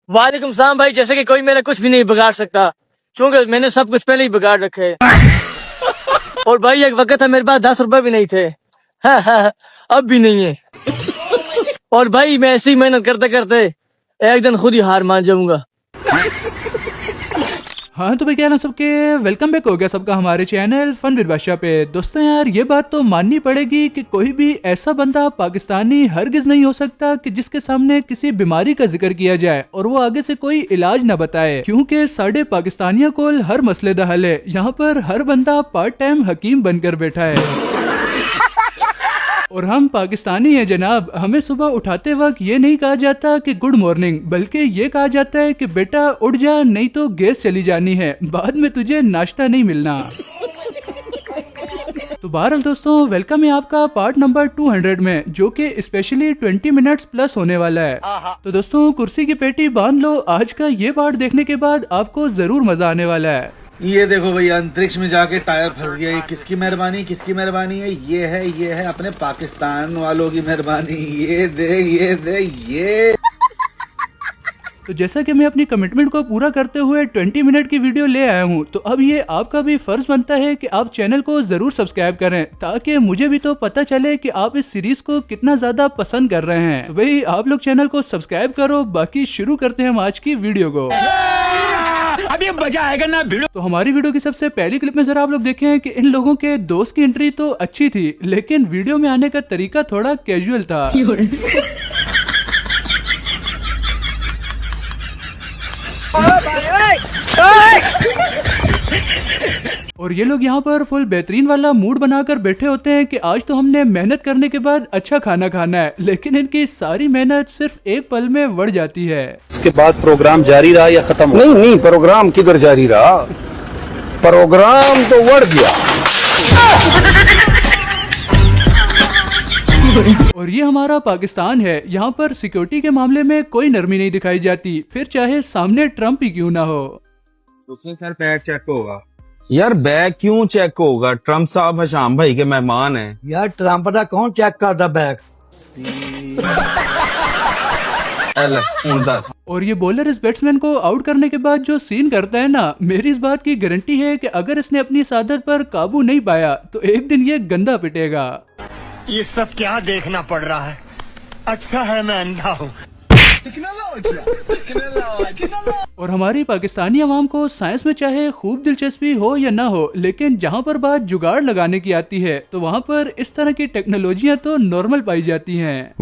वालेकुम सलाम भाई। जैसे कि कोई मेरा कुछ भी नहीं बिगाड़ सकता, क्योंकि मैंने सब कुछ पहले ही बिगाड़ रखे है। और भाई एक वक्त था मेरे पास 10 रुपए भी नहीं थे। हाँ, अब भी नहीं है। और भाई मैं ऐसी मेहनत करते करते एक दिन खुद ही हार मान जाऊंगा। हाँ तो भाई क्या ना सबके वेलकम बैक हो गया सबका हमारे चैनल फन विद बादशाह पे। दोस्तों यार ये बात तो माननी पड़ेगी कि कोई भी ऐसा बंदा पाकिस्तानी हरगिज नहीं हो सकता कि जिसके सामने किसी बीमारी का जिक्र किया जाए और वो आगे से कोई इलाज न बताए, क्योंकि साढ़े पाकिस्तानियों को हर मसले दा हल है। यहाँ पर हर बंदा पार्ट टाइम हकीम बनकर बैठा है और हम पाकिस्तानी हैं जनाब। हमें सुबह उठाते वक्त ये नहीं कहा जाता कि गुड मॉर्निंग, बल्कि ये कहा जाता है कि बेटा उठ जा नहीं तो गैस चली जानी है, बाद में तुझे नाश्ता नहीं मिलना। तो बहरहाल दोस्तों वेलकम है आपका पार्ट नंबर 200 में, जो कि स्पेशली 20 मिनट्स प्लस होने वाला है। तो दोस्तों कुर्सी की पेटी बांध लो, आज का ये पार्ट देखने के बाद आपको जरूर मजा आने वाला है। ये देखो भैया अंतरिक्ष में जाके टायर फंस गया। ये किसकी मेहरबानी है? ये है अपने पाकिस्तान वालों की मेहरबानी। ये देख ये। तो जैसा कि मैं अपनी कमिटमेंट को पूरा करते हुए 20 मिनट की वीडियो ले आया हूं, तो अब ये आपका भी फर्ज बनता है कि आप चैनल को जरूर सब्सक्राइब करें, ताकि मुझे भी तो पता चले कि आप इस सीरीज को कितना ज्यादा पसंद कर रहे हैं। तो भाई आप लोग चैनल को सब्सक्राइब करो, बाकी शुरू करते हैं हम आज की वीडियो को। अभी मजा आएगा ना वीडियो। तो हमारी वीडियो की सबसे पहली क्लिप में जरा आप लोग देखें कि इन लोगों के दोस्त की एंट्री तो अच्छी थी, लेकिन वीडियो में आने का तरीका थोड़ा कैजुअल था। और ये लोग यहाँ पर फुल बेहतरीन वाला मूड बनाकर बैठे होते हैं कि आज तो हमने मेहनत करने के बाद अच्छा खाना खाना है, लेकिन इनकी सारी मेहनत सिर्फ एक पल में बढ़ जाती है। इसके बाद प्रोग्राम जारी रहा या खत्म? नहीं, प्रोग्राम किधर जारी रहा, प्रोग्राम तो बढ़ गया। और ये हमारा पाकिस्तान है, यहाँ पर सिक्योरिटी के मामले में कोई नरमी नहीं दिखाई जाती, फिर चाहे सामने ट्रम्प ही क्यों ना हो। उसमें सर बैग चेक होगा। यार बैग क्यों चेक होगा? ट्रम्प साहब हशाम भाई के मेहमान हैं। यार ट्रम्प का कौन चेक करता बैग? और ये बॉलर इस बैट्समैन को आउट करने के बाद जो सीन करता है ना, मेरी इस बात की गारंटी है कि अगर इसने अपनी सादत पर काबू नहीं पाया तो एक दिन ये गंदा पिटेगा। ये सब क्या देखना पड़ रहा है? अच्छा है मैं अंधा हूँ। और हमारी पाकिस्तानी अवाम को साइंस में चाहे खूब दिलचस्पी हो या ना हो, लेकिन जहाँ पर बात जुगाड़ लगाने की आती है तो वहाँ पर इस तरह की टेक्नोलॉजियाँ तो नॉर्मल पाई जाती हैं।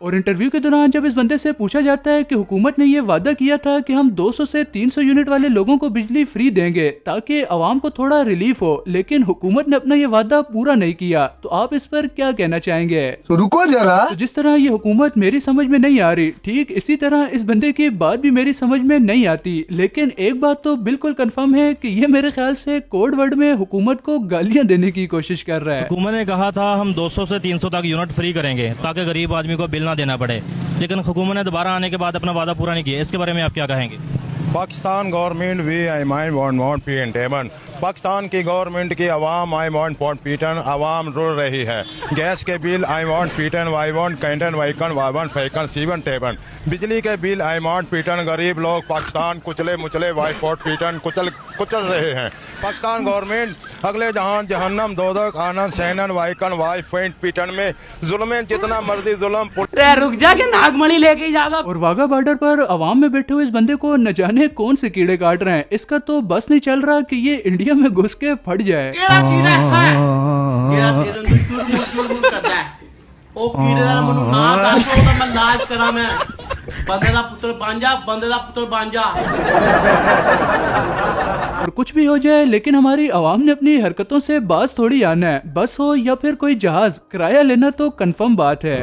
और इंटरव्यू के दौरान जब इस बंदे से पूछा जाता है कि हुकूमत ने ये वादा किया था कि हम 200 से 300 यूनिट वाले लोगों को बिजली फ्री देंगे ताकि आवाम को थोड़ा रिलीफ हो, लेकिन हुकूमत ने अपना ये वादा पूरा नहीं किया, तो आप इस पर क्या कहना चाहेंगे? तो रुको जरा। तो जिस तरह ये हुकूमत मेरी समझ में नहीं आ रही, ठीक इसी तरह इस बंदे की बात भी मेरी समझ में नहीं आती, लेकिन एक बात तो बिल्कुल कंफर्म है कि ये मेरे ख्याल से कोड वर्ड में हुकूमत को गालियां देने की कोशिश कर रहा है। हुकूमत ने कहा था हम 200 से 300 तक यूनिट फ्री करेंगे ताकि गरीब आदमी को बिल ना देना पड़े, लेकिन हुकूमत ने दोबारा आने के बाद अपना वादा पूरा नहीं किया। इसके बारे में आप क्या कहेंगे? Pakistan government we I mind want पीएन टेबन। पाकिस्तान की गवर्नमेंट की आवाम आई वांट पीटन, आवाम रो रही है। गैस के बिल आई वांट पीटन, आई वांट कैंटन वाइकन वाई वांट फैकन सीवन टेबन। बिजली के बिल आई वांट पीटन, गरीब लोग पाकिस्तान कुचले मुचले वाई फोर्ट पीटन कुचल रहे हैं। पाकिस्तान गवर्नमेंट अगले जहान जहन्नम दोदक आनंद सैनन वाइकन वाई फेंट पीटन में जुल्म जितना मर्जी जुल्म। रुक जा के नागमणि लेके जाएगा। और वाघा बॉर्डर पर आवाम में बैठे हुए इस बंदे को न जाने कौन से कीड़े काट रहे हैं, इसका तो बस नहीं चल रहा कि ये इंडिया में घुस के फट जाए। और कुछ भी हो जाए, लेकिन हमारी आवाम ने अपनी हरकतों से बाज थोड़ी आना है। बस हो या फिर कोई जहाज, किराया लेना तो कंफर्म बात है।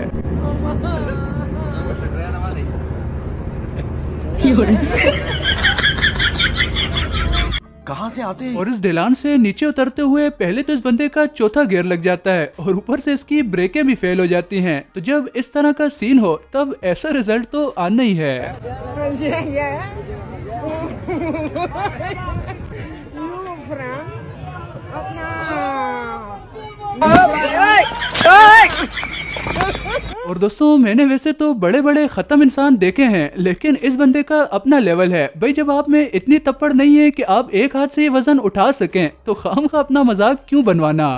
कहाँ से आते हैं? और इस ढलान से नीचे उतरते हुए पहले तो इस बंदे का चौथा गियर लग जाता है और ऊपर से इसकी ब्रेकें भी फेल हो जाती हैं। तो जब इस तरह का सीन हो तब ऐसा रिजल्ट तो आना ही है। और दोस्तों मैंने वैसे तो बड़े बड़े खत्म इंसान देखे हैं, लेकिन इस बंदे का अपना लेवल है भाई। जब आप में इतनी तप्पड़ नहीं है कि आप एक हाथ से ये वजन उठा सकें, तो खाम खा अपना मजाक क्यों बनवाना।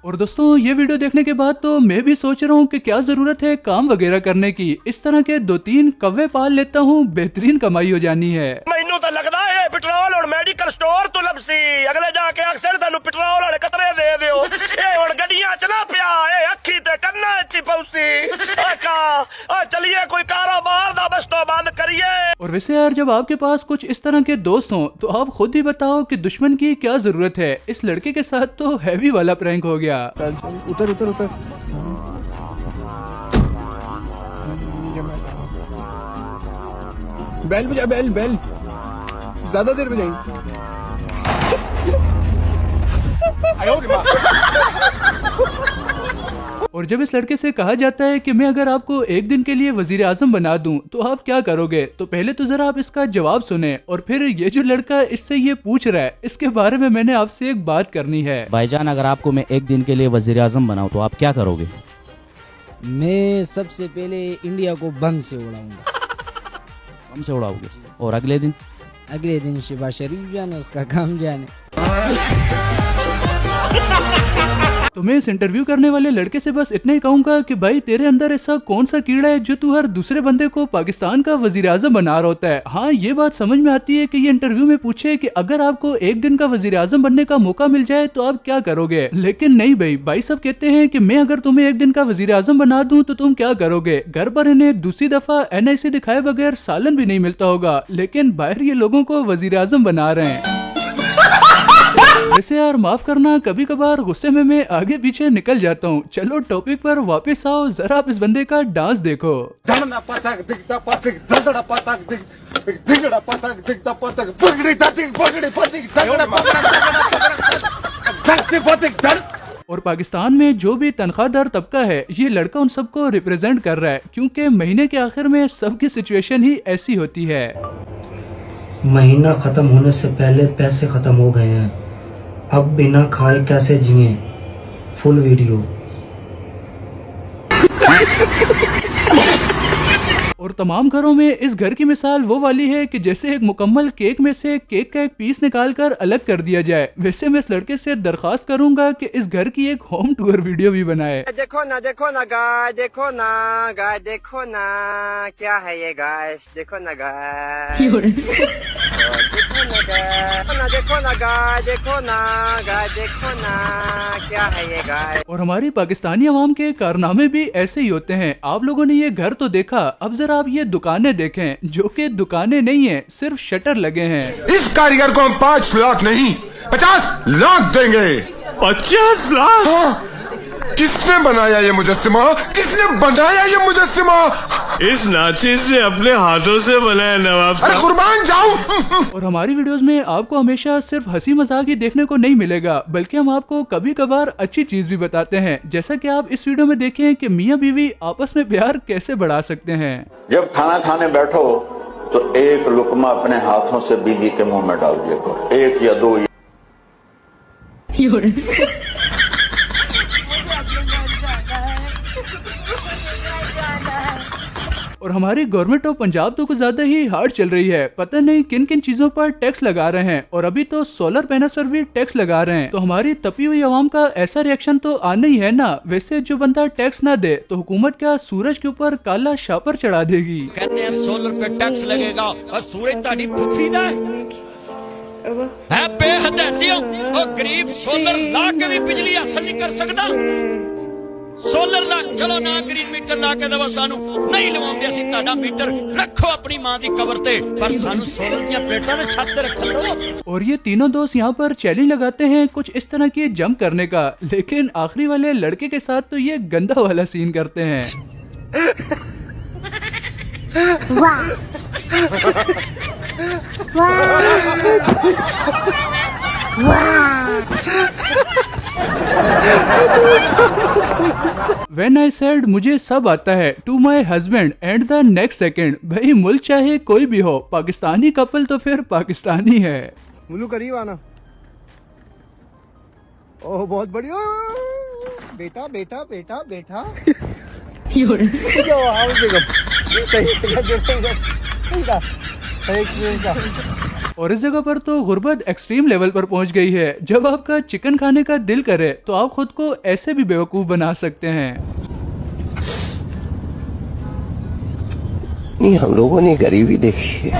और दोस्तों ये वीडियो देखने के बाद तो मैं भी सोच रहा हूँ कि क्या जरूरत है काम वगैरह करने की। इस तरह के 2-3 कव्वे पाल लेता हूँ, बेहतरीन कमाई हो जानी है। ਮੈਨੂੰ ਤਾਂ ਲੱਗਦਾ ਹੈ ਪੈਟਰੋਲ ਹੁਣ ਮੈਡੀਕਲ ਸਟੋਰ ਤੋਂ ਲੱਭਸੀ ਅਗਲੇ ਜਾ ਕੇ ਅਕਸਰ ਤੁਹਾਨੂੰ ਪੈਟਰੋਲ ਵਾਲੇ ਕਤਰੇ ਦੇ ਦਿਓ ਇਹ ਹੁਣ ਗੱਡੀਆਂ ਚ ਨਾ ਪਿਆ ਇਹ ਅੱਖੀ ਤੇ ਕੰਨਾਂ ਚ ਪਉਸੀ ਆ ਚਲਿਏ ਕੋਈ ਕਾਰੋਬਾਰ ਦਾ ਬਸ ਤੋਂ ਬੰਦ करिए। और वैसे यार जब आपके पास कुछ इस तरह के दोस्त हों तो आप खुद ही बताओ कि दुश्मन की क्या जरूरत है। इस लड़के के साथ तो हैवी वाला प्रैंक हो गया। उतर उतर उतर बेल बजा बेल बेल ज्यादा देर बजाई। और जब इस लड़के से कहा जाता है कि मैं अगर आपको एक दिन के लिए वजीर आजम बना दूं तो आप क्या करोगे, तो पहले तो जरा आप इसका जवाब सुने और फिर ये जो लड़का इससे ये पूछ रहा है इसके बारे में मैंने आपसे एक बात करनी है। भाईजान अगर आपको मैं एक दिन के लिए वजीर आजम बनाऊं तो आप क्या करोगे? मैं सबसे पहले इंडिया को बम से उड़ाऊंगा। बम से उड़ाओगे? और अगले दिन? अगले दिन शहबाज शरीफ जाने उसका काम जाने। तो मैं इस इंटरव्यू करने वाले लड़के से बस इतना ही कहूंगा कि भाई तेरे अंदर ऐसा कौन सा कीड़ा है जो तू हर दूसरे बंदे को पाकिस्तान का वजीर आजम बना रहा होता है। हाँ ये बात समझ में आती है कि ये इंटरव्यू में पूछे कि अगर आपको एक दिन का वजीर आजम बनने का मौका मिल जाए तो आप क्या करोगे, लेकिन नहीं भाई सब कहते हैं कि मैं अगर तुम्हें एक दिन का वजीर आजम बना दूं तो तुम क्या करोगे। घर पर इन्हें दूसरी दफा NIC दिखाए बगैर सालन भी नहीं मिलता होगा, लेकिन बाहर ये लोगों को वजीर आजम बना रहे हैं। वैसे यार माफ करना, कभी कभार गुस्से में मैं आगे पीछे निकल जाता हूँ। चलो टॉपिक पर वापस आओ, जरा आप इस बंदे का डांस देखो। और पाकिस्तान में जो भी तनख्वाहदार तबका है ये लड़का उन सबको रिप्रेजेंट कर रहा है, क्योंकि महीने के आखिर में सबकी सिचुएशन ही ऐसी होती है। महीना खत्म होने से पहले पैसे खत्म हो गए हैं, अब बिना खाए कैसे जिए। Full video. और तमाम घरों में इस घर की मिसाल वो वाली है कि जैसे एक मुकम्मल केक में से केक का एक पीस निकालकर अलग कर दिया जाए। वैसे मैं इस लड़के से दरख्वास्त करूंगा कि इस घर की एक होम टूर वीडियो भी बनाए। देखो ना गाय, देखो ना गाय, देखो ना क्या है ये गाय, देखो ना गाय, देखो ना गाय, देखो ना गाय, देखो ना क्या है ये गाय। और हमारी पाकिस्तानी अवाम के कारनामे भी ऐसे ही होते हैं। आप लोगों ने ये घर तो देखा, अब जरा आप ये दुकानें देखें, जो कि दुकानें नहीं है, सिर्फ शटर लगे हैं। इस कारीगर को हम 5 लाख नहीं 50 लाख देंगे। 50 लाख? हाँ। किसने बनाया ये मुजस्सिमा? किसने बनाया ये मुजस्सिमा? इस नाची से अपने हाथों से बनाया नवाब साहब। अरे कुर्बान जाऊं। और हमारी वीडियोस में आपको हमेशा सिर्फ हंसी मजाक ही देखने को नहीं मिलेगा, बल्कि हम आपको कभी कभार अच्छी चीज भी बताते हैं। जैसा कि आप इस वीडियो में देखें कि मियाँ बीवी आपस में प्यार कैसे बढ़ा सकते हैं। जब खाना खाने बैठो तो एक लुकमा अपने हाथों से बीवी के मुंह में डाल दिया करो, 1 या 2। और हमारी गवर्नमेंट ऑफ पंजाब तो कुछ ज्यादा ही हार्ड चल रही है, पता नहीं किन किन चीजों पर टैक्स लगा रहे हैं। और अभी तो सोलर पैनल्स पर भी टैक्स लगा रहे हैं, तो हमारी तपी हुई आवाम का ऐसा रिएक्शन तो आना ही है ना। वैसे जो बंदा टैक्स ना दे तो हुकूमत क्या सूरज के ऊपर काला शापर चढ़ा देगी। कहते हैं सोलर पे टैक्स लगेगा और सूरज ताड़ी फुफी ना है बेहदतियों और गरीब सोलर ला के भी बिजली हासिल नहीं कर सकता। सोलर ला चलो ना ग्रीन मीटर ला के दवा सानू नहीं लवाਉਂਦੇ ਅਸੀਂ ਤੁਹਾਡਾ मीटर रखो अपनी मां दी कबर ते पर सानू सोलर ਦੀਆਂ प्लेटां ते छत ते रखो। और ये तीनों दोस्त यहाँ पर चैलेंज लगाते हैं कुछ इस तरह की जंप करने का, लेकिन आखिरी वाले लड़के के साथ तो ये गंदा वाला सीन करते हैं। When I said मुझे सब आता है to my husband and the next second, भाई मुल्क चाहे कोई भी हो, पाकिस्तानी कपल तो फिर पाकिस्तानी है। मुल्लू करीब आना। ओह बहुत बढ़िया बेटा बेटा बेटा बेटा। और इस जगह पर तो गुर्बत एक्सट्रीम लेवल पर पहुंच गई है। जब आपका चिकन खाने का दिल करे तो आप खुद को ऐसे भी बेवकूफ बना सकते हैं। हम लोगों ने गरीबी देखी है।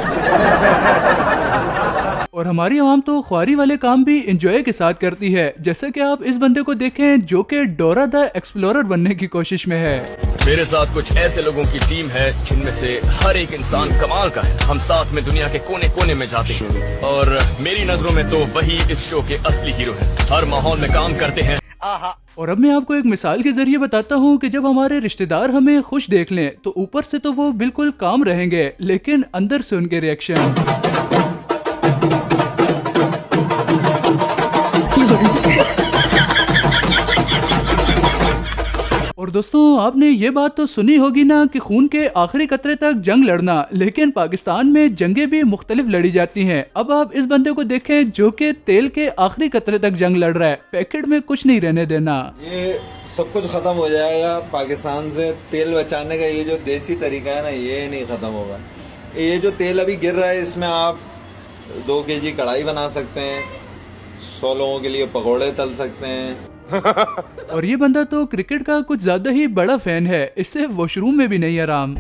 और हमारी आवाम तो ख्वारी वाले काम भी इंजॉय के साथ करती है, जैसे कि आप इस बंदे को देखें जो कि डोरा द एक्सप्लोरर बनने की कोशिश में है। मेरे साथ कुछ ऐसे लोगों की टीम है जिनमें से हर एक इंसान कमाल का है। हम साथ में दुनिया के कोने कोने में जाते हैं और मेरी नजरों में तो वही इस शो के असली हीरो हैं। हर माहौल में काम करते हैं। और अब मैं आपको एक मिसाल के जरिए बताता हूँ कि जब हमारे रिश्तेदार हमें खुश देख लें तो ऊपर से तो वो बिल्कुल काम रहेंगे, लेकिन अंदर से उनके रिएक्शन। और दोस्तों आपने ये बात तो सुनी होगी ना कि खून के आखिरी कतरे तक जंग लड़ना, लेकिन पाकिस्तान में जंगें भी मुख्तलिफ लड़ी जाती हैं। अब आप इस बंदे को देखें जो कि तेल के आखिरी कतरे तक जंग लड़ रहा है, पैकेट में कुछ नहीं रहने देना। ये सब कुछ खत्म हो जाएगा पाकिस्तान से। तेल बचाने का ये जो देसी तरीका है ना, ये नहीं खत्म होगा। ये जो तेल अभी गिर रहा है इसमें आप 2 केजी कढ़ाई बना सकते हैं, 100 लोगों के लिए पकौड़े तल सकते हैं। और ये बंदा तो क्रिकेट का कुछ ज्यादा ही बड़ा फैन है, इससे वॉशरूम में भी नहीं आराम।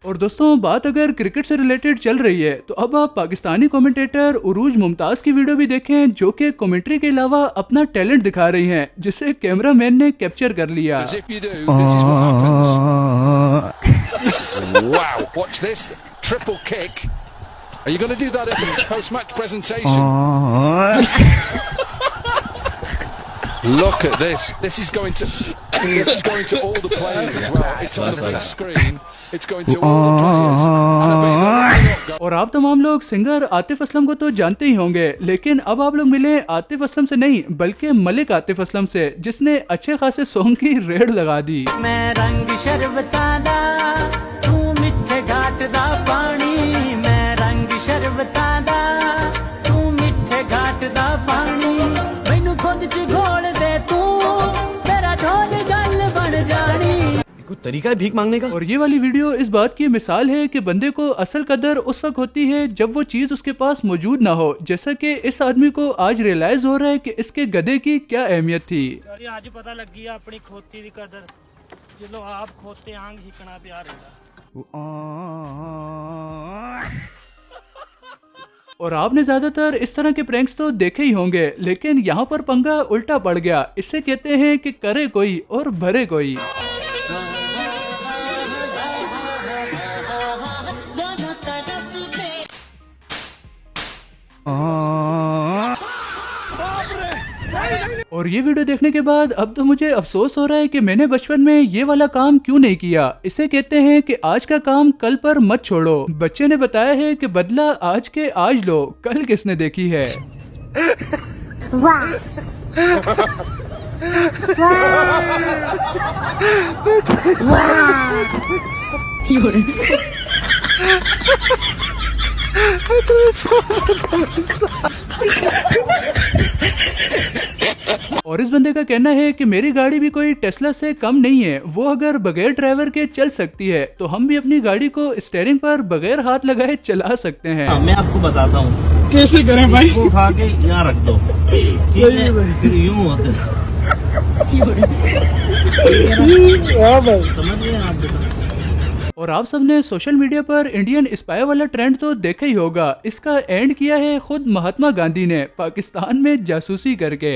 और दोस्तों बात अगर क्रिकेट से रिलेटेड चल रही है तो अब आप पाकिस्तानी कमेंटेटर उरूज मुमताज की वीडियो भी देखें जो कि कमेंट्री के अलावा अपना टैलेंट दिखा रही हैं, जिसे कैमरामैन ने कैप्चर कर लिया। Wow, watch this triple kick. Are you going to do that at the post-match presentation? Look at this. This is going to all the players as well. It's on the big screen. It's going to all the players. और आप तमाम लोग singer Atif Aslam को तो जानते ही होंगे, लेकिन अब आप लोग मिले आतिफ असलम से नहीं बल्कि मलिक आतिफ असलम से, जिसने अच्छे खासे सॉन्ग की रेड लगा दी। मैं रंग शरबता दा तू मिठे घाट दा पानी, मैं रंग शरबता दा तू मिठे घाट दा पानी, मैनू खुद च घोल दे तू तेरा ढोल गल बन जानी। कोई तरीका है भीख मांगने का। और ये वाली वीडियो इस बात की मिसाल है कि बंदे को असल कदर उस वक्त होती है जब वो चीज उसके पास मौजूद ना हो, जैसा कि इस आदमी को आज रियलाइज हो रहा है कि इसके गधे की क्या अहमियत थी। आज पता लगी अपनी खोती की कदर, जो आप खोते आंग हिकना प्यार है। और आपने ज्यादातर इस तरह के प्रैंक्स तो देखे ही होंगे, लेकिन यहाँ पर पंगा उल्टा पड़ गया। इससे कहते हैं कि करे कोई और भरे कोई। और ये वीडियो देखने के बाद अब तो मुझे अफसोस हो रहा है कि मैंने बचपन में ये वाला काम क्यों नहीं किया। इसे कहते हैं कि आज का काम कल पर मत छोड़ो। बच्चे ने बताया है कि बदला आज के आज लो, कल किसने देखी है। और इस बंदे का कहना है कि मेरी गाड़ी भी कोई टेस्ला से कम नहीं है, वो अगर बगैर ड्राइवर के चल सकती है तो हम भी अपनी गाड़ी को स्टीयरिंग पर बगैर हाथ लगाए चला सकते हैं। मैं आपको बताता हूँ कैसे करें भाई। इसको उठा के यहाँ रख दो, फिर यूं होते समझ गए आप। और आप सबने सोशल मीडिया पर इंडियन स्पाई वाला ट्रेंड तो देखा ही होगा। इसका एंड किया है खुद महात्मा गांधी ने पाकिस्तान में जासूसी करके।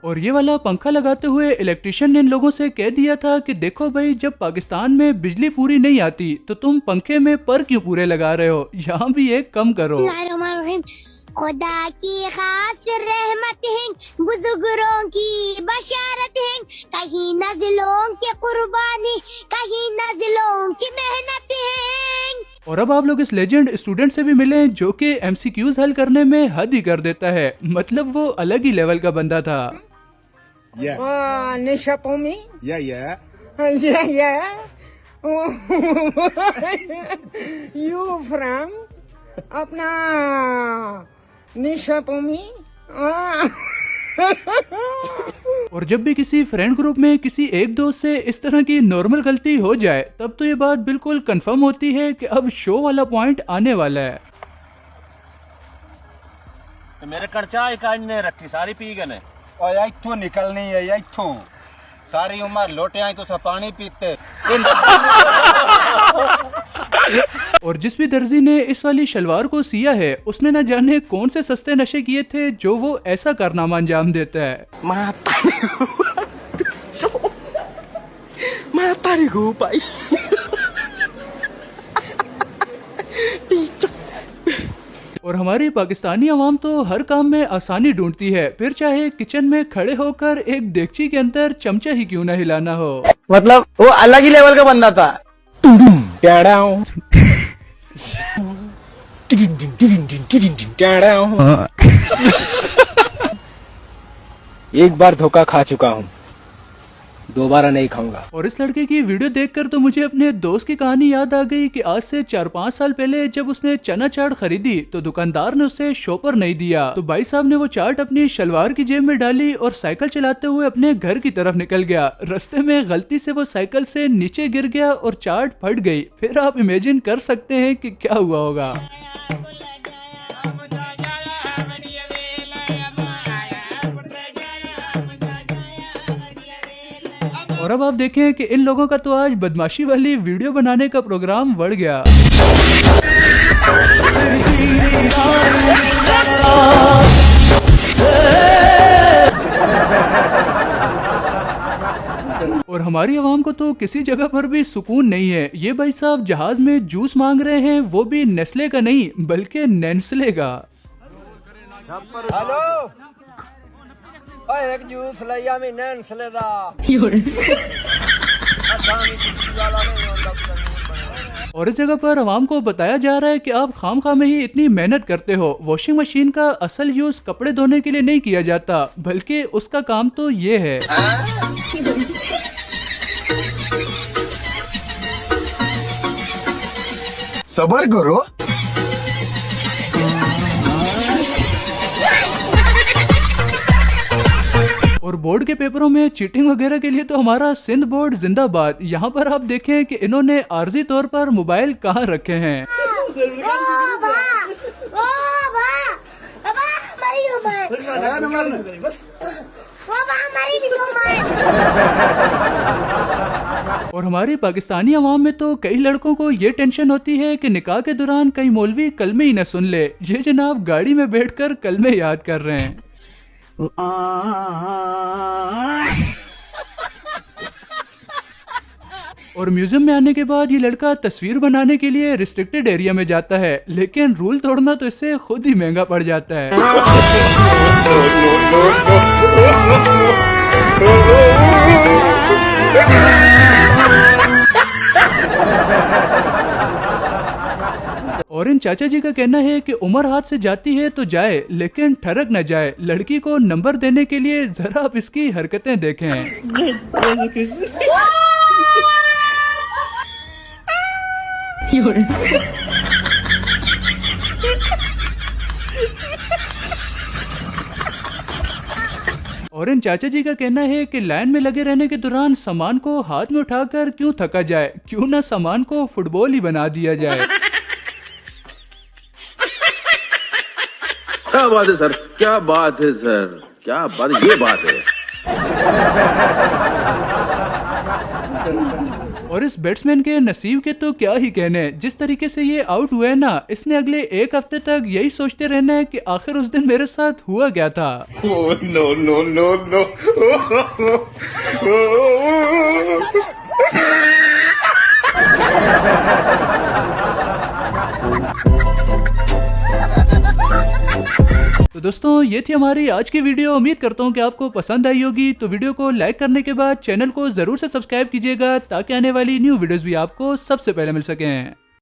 और ये वाला पंखा लगाते हुए इलेक्ट्रिशियन ने इन लोगों से कह दिया था कि देखो भाई, जब पाकिस्तान में बिजली पूरी नहीं आती तो तुम पंखे में पर क्यों पूरे लगा रहे हो, यहाँ भी एक कम करो। खुदा की खास रहमत है, बुजुर्गों की बशारत है, कहीं नज़लों की कुर्बानी, कहीं नज़लों की मेहनत है। और अब आप लोग इस लेजेंड स्टूडेंट से भी मिले जो कि MCQs हल करने में हद ही कर देता है, मतलब वो अलग ही लेवल का बंदा था। Nisha Pomi? Yeah, yeah. Yeah. You from? अपना Nisha Pomi? और जब भी किसी फ्रेंड ग्रुप में किसी एक दोस्त से इस तरह की नॉर्मल गलती हो जाए तब तो ये बात बिल्कुल कंफर्म होती है कि अब शो वाला पॉइंट आने वाला है। तो मेरे कड़चा इकाई ने रखी सारी पी गए ने और इथों निकलनी है इथों सारी उम्र लोटे आई तो सब पानी पीते। और जिस भी दर्जी ने इस वाली शलवार को सिया है उसने न जाने कौन से सस्ते नशे किए थे जो वो ऐसा कारनामा अंजाम देता है। और हमारी पाकिस्तानी अवाम तो हर काम में आसानी ढूंढती है, फिर चाहे किचन में खड़े होकर एक देगची के अंदर चमचा ही क्यों न हिलाना हो। मतलब वो अलग ही लेवल का बंदा था। एक बार धोखा खा चुका हूँ, दोबारा नहीं खाऊंगा। और इस लड़के की वीडियो देखकर तो मुझे अपने दोस्त की कहानी याद आ गई कि आज से 4-5 साल पहले जब उसने चना चाट खरीदी तो दुकानदार ने उसे शॉपर नहीं दिया, तो भाई साहब ने वो चाट अपनी शलवार की जेब में डाली और साइकिल चलाते हुए अपने घर की तरफ निकल गया। रास्ते में गलती से वो साइकिल से नीचे गिर गया और चाट फट गई। फिर आप इमेजिन कर सकते हैं कि क्या हुआ होगा। और अब आप देखें कि इन लोगों का तो आज बदमाशी वाली वीडियो बनाने का प्रोग्राम बढ़ गया। और हमारी आवाम को तो किसी जगह पर भी सुकून नहीं है। ये भाई साहब जहाज में जूस मांग रहे हैं, वो भी नेस्ले का नहीं बल्कि नेस्ले का। हेलो एक जूस लिया मैं नेस्ले दा। और इस जगह पर आवाम को बताया जा रहा है कि आप खामखा में ही इतनी मेहनत करते हो। वॉशिंग मशीन का असल यूज कपड़े धोने के लिए नहीं किया जाता, बल्कि उसका काम तो ये है। सबर करो। और बोर्ड के पेपरों में चीटिंग वगैरह के लिए तो हमारा सिंध बोर्ड जिंदाबाद। यहाँ पर आप देखें कि इन्होंने आर्जी तौर पर मोबाइल कहाँ रखे हैं। और हमारी पाकिस्तानी अवाम में तो कई लड़कों को ये टेंशन होती है कि निकाह के दौरान कई मौलवी कलमे ही न सुन ले। ये जनाब गाड़ी में बैठकर कलमे याद कर रहे हैं। और म्यूजियम में आने के बाद ये लड़का तस्वीर बनाने के लिए रिस्ट्रिक्टेड एरिया में जाता है, लेकिन रूल तोड़ना तो इससे खुद ही महंगा पड़ जाता है। और इन चाचा जी का कहना है कि उम्र हाथ से जाती है तो जाए, लेकिन ठरक न जाए। लड़की को नंबर देने के लिए जरा आप इसकी हरकतें देखें। और इन चाचा जी का कहना है कि लाइन में लगे रहने के दौरान सामान को हाथ में उठाकर क्यों थका जाए, क्यों ना सामान को फुटबॉल ही बना दिया जाए। क्या बात है सर, क्या बात है सर, क्या बात, ये बात है। और इस बैट्समैन के नसीब के तो क्या ही कहने। जिस तरीके से ये आउट हुए ना, इसने अगले एक हफ्ते तक यही सोचते रहना है कि आखिर उस दिन मेरे साथ हुआ क्या था। No no no no. तो दोस्तों ये थी हमारी आज की वीडियो। उम्मीद करता हूँ कि आपको पसंद आई होगी। तो वीडियो को लाइक करने के बाद चैनल को जरूर से सब्सक्राइब कीजिएगा ताकि आने वाली न्यू वीडियोस भी आपको सबसे पहले मिल सकें।